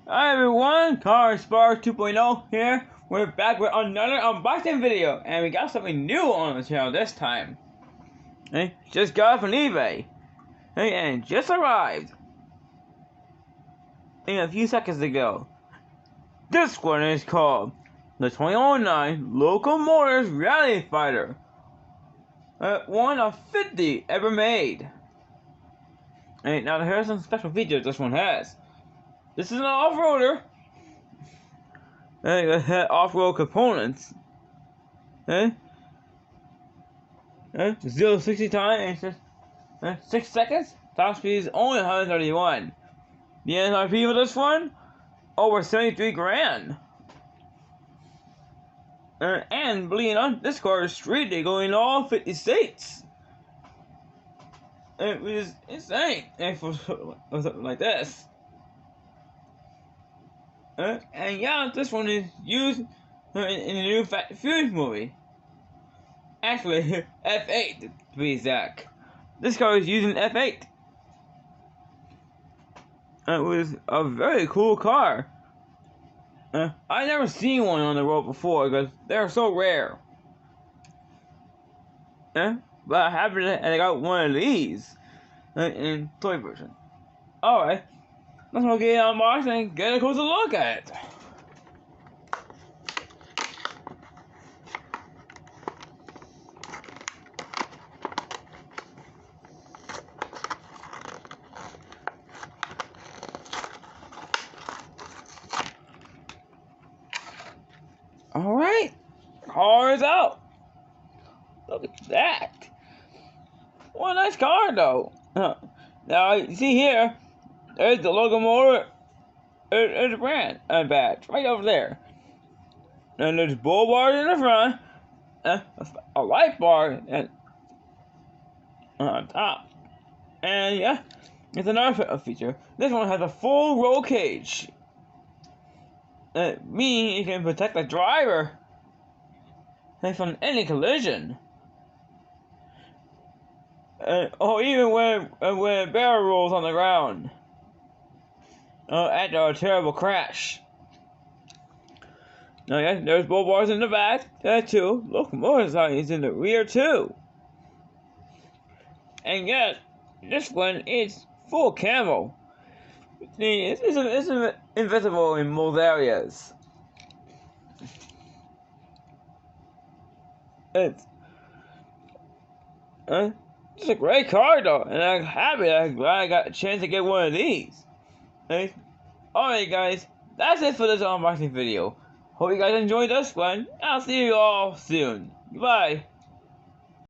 Hi everyone, Car Spark 2.0 here. We're back with another unboxing video, and we got something new on the channel this time. Hey, just got it from eBay. Hey, and just arrived in a few seconds ago. This one is called the 2009 Local Motors Rally Fighter. One of 50 ever made. Hey, now here's some special features this one has. This is an off-roader. It had off-road components. 0 to 60 time in 6 seconds. Top speed is only 131. The MSRP for this one, over 73 grand. And believe it or not, this car is street legal in all 50 states. It was insane for something like this. And yeah, this one is used in the new Fast and Furious movie. Actually, F8 to be exact. This car is using F8. It was a very cool car. I never seen one on the road before because they're so rare. But I happened and I got one of these in toy version. Alright, let's go get it unboxed and get a closer look at it. Alright, car is out. Look at that. What a nice car though. Now you see here, there's the logo motor, there's the brand badge right over there. And there's bull bars in the front, a light bar on top. And yeah, it's another feature. This one has a full roll cage. Meaning you can protect the driver from any collision. Or even when a barrel rolls on the ground after a terrible crash. Now, yeah, there's bull bars in the back, too. Locomotive signs in the rear, too. And yet, this one is full camo. It's invisible in most areas. It's a great car though, and I'm glad I got a chance to get one of these. Alright guys, that's it for this unboxing video. Hope you guys enjoyed this one. I'll see you all soon. Bye.